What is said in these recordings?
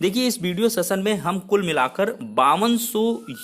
देखिए इस video session में हम कुल मिलाकर 5200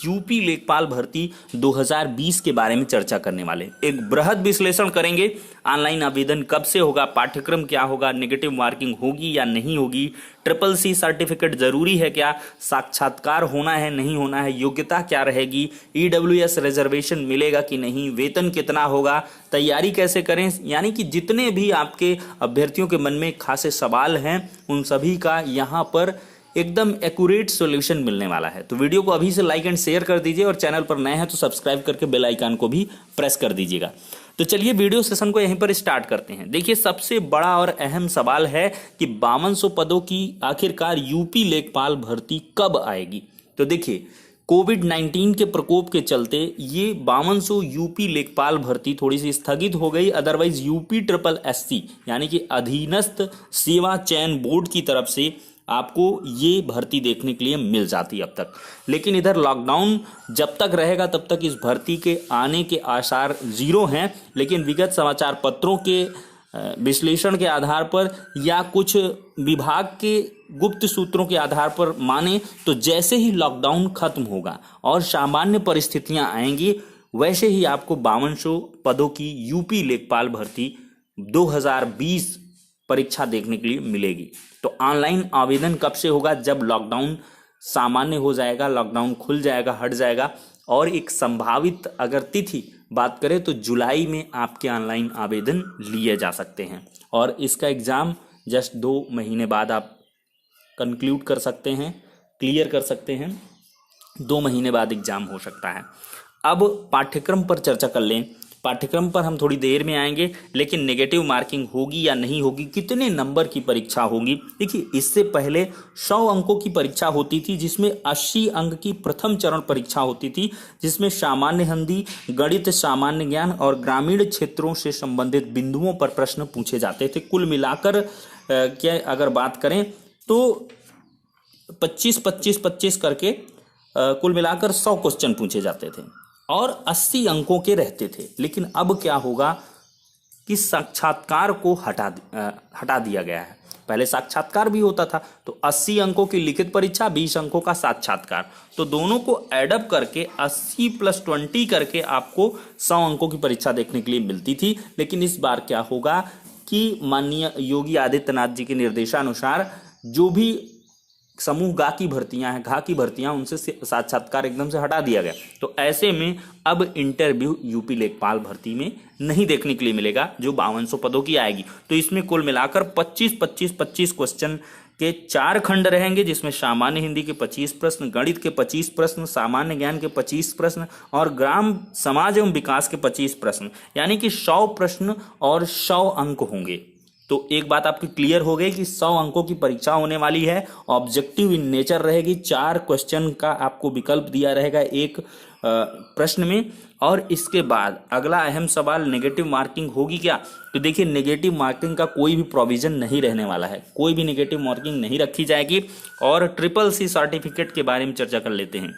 यूपी लेखपाल भर्ती 2020 के बारे में चर्चा करने वाले एक बृहद विश्लेषण करेंगे। ऑनलाइन आवेदन कब से होगा, पाठ्यक्रम क्या होगा, नेगेटिव मार्किंग होगी या नहीं होगी, ट्रिपल सी सर्टिफिकेट जरूरी है क्या, साक्षात्कार होना है नहीं होना है, योग्यता क्या रहेगी, ईडब्ल्यूएस रिजर्वेशन मिलेगा कि नहीं, वेतन कितना होगा, तैयारी कैसे करें, यानी कि जितने भी आपके अभ्यर्थियों के मन में खासे सवाल हैं उन सभी का यहाँ पर एकदम एक्यूरेट सॉल्यूशन मिलने वाला है। तो वीडियो को अभी से लाइक एंड शेयर कर दीजिए और चैनल पर नए हैं तो सब्सक्राइब करके बेल आइकन को भी प्रेस कर दीजिएगा। तो चलिए वीडियो सेशन को यहीं पर स्टार्ट करते हैं। देखिए सबसे बड़ा और अहम सवाल है कि 5200 पदों की आखिरकार यूपी लेखपाल भर्ती कब आएगी। तो देखिए कोविड-19 के प्रकोप के चलते ये 5200 यूपी लेखपाल भर्ती थोड़ी सी स्थगित हो गई। अदरवाइज यूपी ट्रिपल एससी यानी कि अधीनस्थ सेवा चयन बोर्ड की तरफ से आपको ये भर्ती देखने के लिए मिल जाती अब तक। लेकिन इधर लॉकडाउन जब तक रहेगा तब तक इस भर्ती के आने के आसार जीरो हैं। लेकिन विगत समाचार पत्रों के विश्लेषण के आधार पर या कुछ विभाग के गुप्त सूत्रों के आधार पर माने तो जैसे ही लॉकडाउन खत्म होगा और सामान्य परिस्थितियां आएंगी वैसे ही आपको 5200 पदों की यूपी लेखपाल भर्ती 2020 परीक्षा देखने के लिए मिलेगी। तो ऑनलाइन आवेदन कब से होगा? जब लॉकडाउन सामान्य हो जाएगा, लॉकडाउन खुल जाएगा, हट जाएगा। और एक संभावित अगर तिथि बात करें तो जुलाई में आपके ऑनलाइन आवेदन लिए जा सकते हैं और इसका एग्जाम जस्ट 2 महीने बाद आप कंक्लूड कर सकते हैं, क्लियर कर सकते हैं। 2 महीने बाद एग्जाम हो सकता है। अब पाठ्यक्रम पर चर्चा कर लें। पाठ्यक्रम पर हम थोड़ी देर में आएंगे, लेकिन नेगेटिव मार्किंग होगी या नहीं होगी, कितने नंबर की परीक्षा होगी। देखिए इससे पहले 100 अंकों की परीक्षा होती थी जिसमें 80 अंक की प्रथम चरण परीक्षा होती थी जिसमें सामान्य हिंदी, गणित, सामान्य ज्ञान और ग्रामीण क्षेत्रों से संबंधित बिंदुओं पर प्रश्न पूछे जाते थे। कुल मिलाकर क्या अगर बात करें तो 25-25-25 करके कुल मिलाकर 100 क्वेश्चन पूछे जाते थे और 80 अंकों के रहते थे। लेकिन अब क्या होगा कि साक्षात्कार को हटा दिया गया है। पहले साक्षात्कार भी होता था तो 80 अंकों की लिखित परीक्षा, 20 अंकों का साक्षात्कार, तो दोनों को एडअप करके 80 + 20 करके आपको 100 अंकों की परीक्षा देखने के लिए मिलती थी। लेकिन इस बार क्या होगा कि माननीय योगी आदित्यनाथ जी के निर्देशानुसार जो भी समूह गा की भर्तियां हैं, घा की भर्तियां, उनसे साक्षात्कार एकदम से हटा दिया गया। तो ऐसे में अब इंटरव्यू यूपी लेखपाल भर्ती में नहीं देखने के लिए मिलेगा जो 5200 पदों की आएगी। तो इसमें कुल मिलाकर 25-25-25 क्वेश्चन के 4 खंड रहेंगे जिसमें सामान्य हिंदी के 25 प्रश्न, गणित के 25 प्रश्न, सामान्य ज्ञान के 25 प्रश्न और ग्राम समाज एवं विकास के 25 प्रश्न, यानी कि 100 प्रश्न और 100 अंक होंगे। तो एक बात आपकी क्लियर हो गई कि 100 अंकों की परीक्षा होने वाली है। ऑब्जेक्टिव इन नेचर रहेगी। 4 क्वेश्चन का आपको विकल्प दिया रहेगा एक प्रश्न में। और इसके बाद अगला अहम सवाल, नेगेटिव मार्किंग होगी क्या? तो देखिए नेगेटिव मार्किंग का कोई भी प्रोविजन नहीं रहने वाला है, कोई भी नेगेटिव मार्किंग नहीं रखी जाएगी। और ट्रिपल सी सर्टिफिकेट के बारे में चर्चा कर लेते हैं।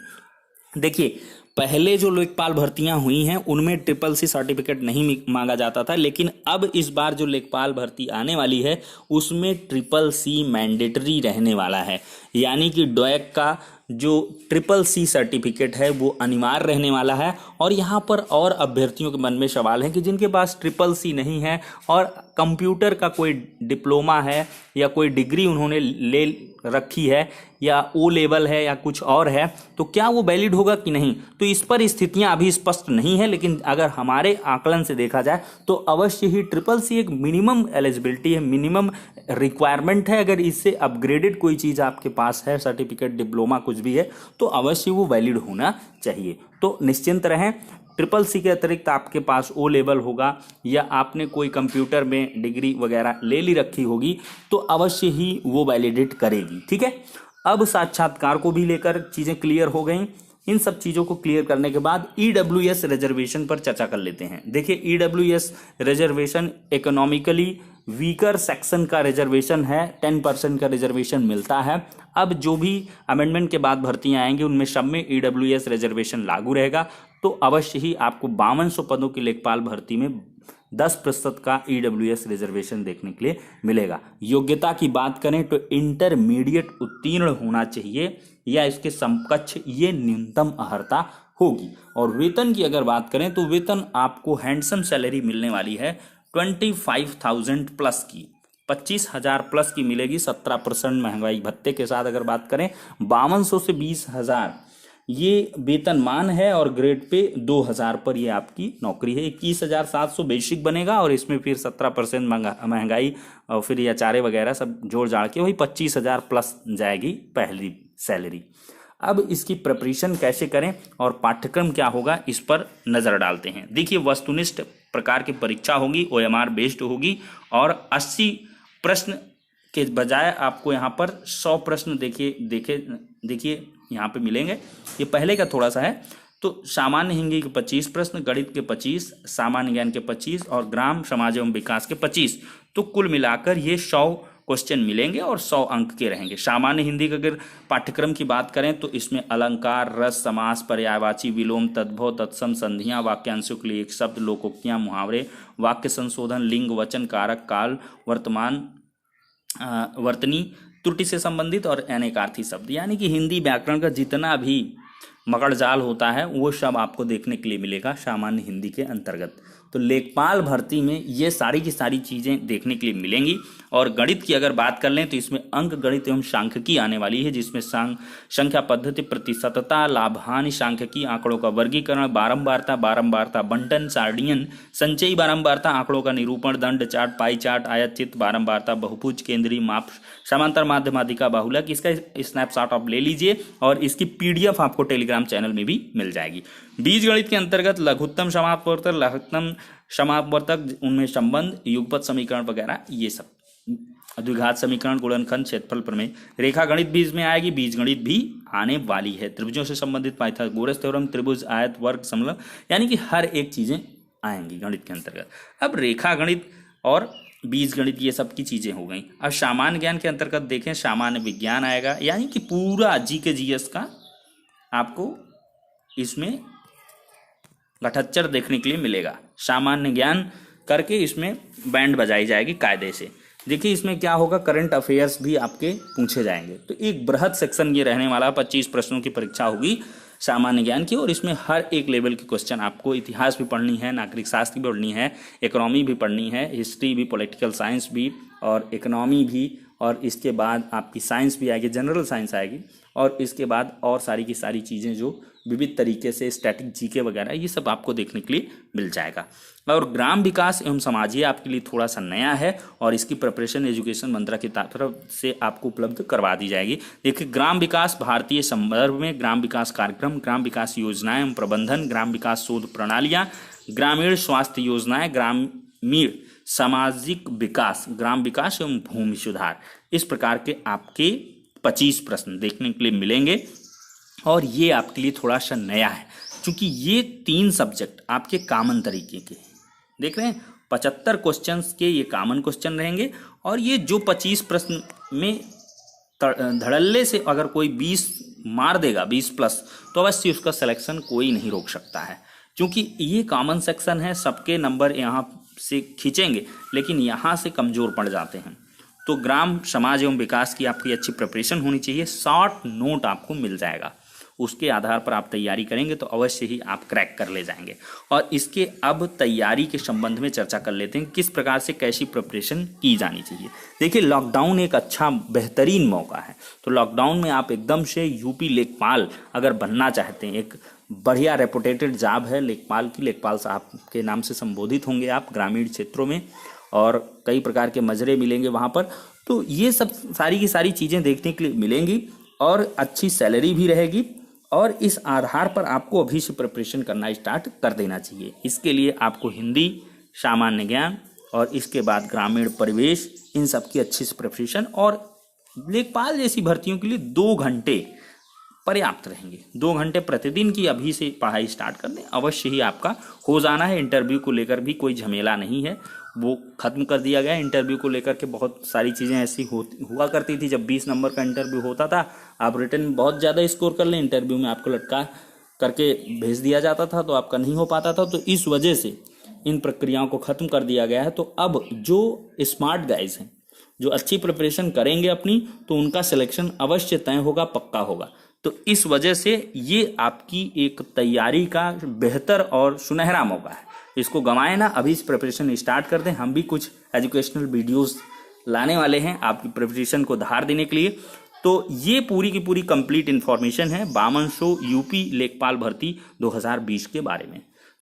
देखिए पहले जो लेखपाल भर्तियां हुई हैं उनमें ट्रिपल सी सर्टिफिकेट नहीं मांगा जाता था, लेकिन अब इस बार जो लेखपाल भर्ती आने वाली है उसमें ट्रिपल सी मैंडेटरी रहने वाला है। यानी कि डॉयक का जो ट्रिपल सी सर्टिफिकेट है वो अनिवार्य रहने वाला है। और यहाँ पर और अभ्यर्थियों के मन में सवाल है कि जिनके पास ट्रिपल सी नहीं है और कंप्यूटर का कोई डिप्लोमा है या कोई डिग्री उन्होंने ले रखी है या ओ लेवल है या कुछ और है, तो क्या वो वैलिड होगा कि नहीं। तो इस पर स्थितियां अभी स्पष्ट नहीं है, लेकिन अगर हमारे आकलन से देखा जाए तो अवश्य ही ट्रिपल सी एक मिनिमम एलिजिबिलिटी है, मिनिमम रिक्वायरमेंट है। अगर इससे अपग्रेडेड कोई चीज़ आपके पास है, सर्टिफिकेट, डिप्लोमा, कुछ भी है, तो अवश्य वो वैलिड होना चाहिए। तो निश्चिंत रहें, ट्रिपल सी के अतिरिक्त आपके पास ओ लेवल होगा या आपने कोई कंप्यूटर में डिग्री वगैरह ले ली रखी होगी तो अवश्य ही वो वैलिडेट करेगी। ठीक है, अब साक्षात्कार को भी लेकर चीज़ें क्लियर हो गई। इन सब चीज़ों को क्लियर करने के बाद ईडब्ल्यूएस रिजर्वेशन पर चर्चा कर लेते हैं। देखिए EWS reservation economically weaker section का रिजर्वेशन है, 10% का रिजर्वेशन मिलता है। अब जो भी अमेंडमेंट के बाद भर्तियां आएंगी उनमें सब में ईडब्ल्यूएस रिजर्वेशन लागू रहेगा। तो अवश्य ही आपको 5200 पदों की लेखपाल भर्ती में 10% का EWS रिजर्वेशन देखने के लिए मिलेगा। योग्यता की बात करें तो इंटरमीडिएट उत्तीर्ण होना चाहिए या इसके समकक्ष ये न्यूनतम अर्हता होगी। और वेतन की अगर बात करें तो वेतन आपको हैंडसम सैलरी मिलने वाली है 25,000 प्लस की, 25,000 प्लस की मिलेगी 17% महंगाई भत्ते के साथ। अगर बात करें 5200 से 20,000 ये वेतनमान है और ग्रेड पे 2,000 पर ये आपकी नौकरी है। 21,700 बेसिक बनेगा और इसमें फिर 17% महंगाई और फिर या चारे वगैरह सब जोड़ जाड़ के वही 25,000 प्लस जाएगी पहली सैलरी। अब इसकी प्रिपरेशन कैसे करें और पाठ्यक्रम क्या होगा इस पर नज़र डालते हैं। देखिए, वस्तुनिष्ठ प्रकार की परीक्षा होगी, OMR बेस्ड होगी और 80 प्रश्न के बजाय आपको यहाँ पर 100 प्रश्न देखिए यहाँ पे मिलेंगे। ये पहले का थोड़ा सा है। तो सामान्य हिंदी के 25 प्रश्न, गणित के 25, सामान्य ज्ञान के 25 और ग्राम समाज एवं विकास के 25। तो कुल मिलाकर ये 100 क्वेश्चन मिलेंगे और 100 अंक के रहेंगे। सामान्य हिंदी का अगर पाठ्यक्रम की बात करें तो इसमें अलंकार, रस, समास, पर्यायवाची, विलोम, तद्भव, तत्सम, संधियां, वाक्यांशों के लिए एक शब्द, लोकोक्तियां, मुहावरे, वाक्य संशोधन, लिंग, वचन, कारक, काल, वर्तमान, वर्तनी, त्रुटि से संबंधित और अनेकार्थी शब्द, यानी कि हिंदी व्याकरण का जितना भी मकड़जाल होता है वो सब आपको देखने के लिए मिलेगा सामान्य हिंदी के अंतर्गत। तो लेखपाल भर्ती में ये सारी की सारी चीज़ें देखने के लिए मिलेंगी। और गणित की अगर बात कर लें तो इसमें अंक गणित एवं सांख्यिकी आने वाली है, जिसमें संख्या पद्धति, प्रतिशतता, लाभांश, सांख्यिकी, आंकड़ों का वर्गीकरण, बारंबारता बंटन, सार्डियन, संचयी बारंबारता, आंकड़ों का निरूपण, दंड चार्ट, पाई चार्ट, आयत चित्र, बारंबारता, बहुभुज, केंद्रीय माप, समांतर माध्यमाधिका, बाहुलक। इसका स्नैपशॉट आप ले लीजिए और इसकी PDF आपको टेलीग्राम चैनल में भी मिल जाएगी। बीजगणित के अंतर्गत लघुत्तम समापवर्तक, लघुत्तम समापवर्तक, उनमें संबंध, युगपत समीकरण वगैरह ये सब, द्विघात समीकरण, गुणनखंड, क्षेत्रफल प्रमेय। रेखा गणित भी इसमें आएगी, बीज गणित भी आने वाली है। त्रिभुजों से संबंधित पाइथागोरस थ्योरम, त्रिभुज, आयत, वर्ग, समलंब, यानी कि हर एक चीजें आएंगी गणित के अंतर्गत। अब रेखा गणित और बीज गणित ये सब की चीजें हो गई। अब सामान्य ज्ञान के अंतर्गत देखें, सामान्य विज्ञान आएगा, यानी कि पूरा GK/GS का आपको इसमें घटच्चर देखने के लिए मिलेगा। सामान्य ज्ञान करके इसमें बैंड बजाई जाएगी कायदे से। देखिए इसमें क्या होगा, करंट अफेयर्स भी आपके पूछे जाएंगे। तो एक बृहद सेक्शन ये रहने वाला, 25 प्रश्नों की परीक्षा होगी सामान्य ज्ञान की, और इसमें हर एक लेवल के क्वेश्चन आपको, इतिहास भी पढ़नी है, नागरिक शास्त्र भी पढ़नी है, इकोनॉमी भी पढ़नी है, हिस्ट्री भी, पॉलिटिकल साइंस भी और इकोनॉमी भी, और इसके बाद आपकी साइंस भी आएगी, जनरल साइंस आएगी, और इसके बाद और सारी की सारी चीज़ें जो विविध तरीके से स्टैटिक GK वगैरह ये सब आपको देखने के लिए मिल जाएगा। और ग्राम विकास एवं समाज ये आपके लिए थोड़ा सा नया है और इसकी प्रिपरेशन एजुकेशन मंत्रालय की तरफ से आपको उपलब्ध करवा दी जाएगी। देखिए, ग्राम विकास भारतीय संदर्भ में ग्राम विकास कार्यक्रम, ग्राम विकास योजनाएं एवं प्रबंधन, ग्राम विकास शोध प्रणालियां, ग्रामीण स्वास्थ्य योजनाएं, ग्रामीण सामाजिक विकास, ग्राम विकास एवं भूमि सुधार, इस प्रकार के आपके 25 प्रश्न देखने के लिए मिलेंगे। और ये आपके लिए थोड़ा सा नया है क्योंकि ये 3 सब्जेक्ट आपके कॉमन तरीके के देख रहे हैं। 75 क्वेश्चंस के ये कॉमन क्वेश्चन रहेंगे और ये जो 25 प्रश्न में धड़ल्ले से अगर कोई 20 मार देगा, 20 प्लस, तो अवश्य उसका सिलेक्शन कोई नहीं रोक सकता है, क्योंकि ये कॉमन सेक्शन है। सबके नंबर यहाँ से खींचेंगे लेकिन यहाँ से कमज़ोर पड़ जाते हैं। तो ग्राम समाज एवं विकास की आपकी अच्छी प्रिपरेशन होनी चाहिए। शॉर्ट नोट आपको मिल जाएगा, उसके आधार पर आप तैयारी करेंगे तो अवश्य ही आप क्रैक कर ले जाएंगे। और इसके अब तैयारी के संबंध में चर्चा कर लेते हैं, किस प्रकार से कैसी प्रिपरेशन की जानी चाहिए। देखिए, लॉकडाउन एक अच्छा बेहतरीन मौका है। तो लॉकडाउन में आप एकदम से UP लेखपाल अगर बनना चाहते हैं, एक बढ़िया रेपुटेटेड जॉब है लेखपाल की, लेखपाल साहब के नाम से संबोधित होंगे आप ग्रामीण क्षेत्रों में और कई प्रकार के मजरे मिलेंगे वहाँ पर। तो ये सब सारी की सारी चीज़ें देखने के लिए मिलेंगी और अच्छी सैलरी भी रहेगी, और इस आधार पर आपको अभी से प्रिपरेशन करना स्टार्ट कर देना चाहिए। इसके लिए आपको हिंदी, सामान्य ज्ञान और इसके बाद ग्रामीण परिवेश, इन सब की अच्छी से प्रिपरेशन, और लेखपाल जैसी भर्तियों के लिए 2 घंटे पर्याप्त रहेंगे। 2 घंटे प्रतिदिन की अभी से पढ़ाई स्टार्ट कर दें, अवश्य ही आपका हो जाना है। इंटरव्यू को लेकर भी कोई झमेला नहीं है, वो खत्म कर दिया गया। इंटरव्यू को लेकर के बहुत सारी चीज़ें ऐसी हुआ करती थी। जब 20 नंबर का इंटरव्यू होता था, आप रिटन में बहुत ज़्यादा स्कोर कर लें, इंटरव्यू में आपको लटका करके भेज दिया जाता था तो आपका नहीं हो पाता था। तो इस वजह से इन प्रक्रियाओं को खत्म कर दिया गया है। तो अब जो स्मार्ट गाइज हैं, जो अच्छी प्रिपरेशन करेंगे अपनी, तो उनका सिलेक्शन अवश्य तय होगा, पक्का होगा। तो इस वजह से ये आपकी एक तैयारी का बेहतर और सुनहरा मौका है, इसको गंवाएं ना, अभी इस प्रिपरेशन स्टार्ट कर दें। हम भी कुछ एजुकेशनल वीडियोस लाने वाले हैं आपकी प्रिपरेशन को धार देने के लिए। तो ये पूरी की पूरी कंप्लीट इन्फॉर्मेशन है बामन शो यूपी लेखपाल भर्ती 2020 के बारे में।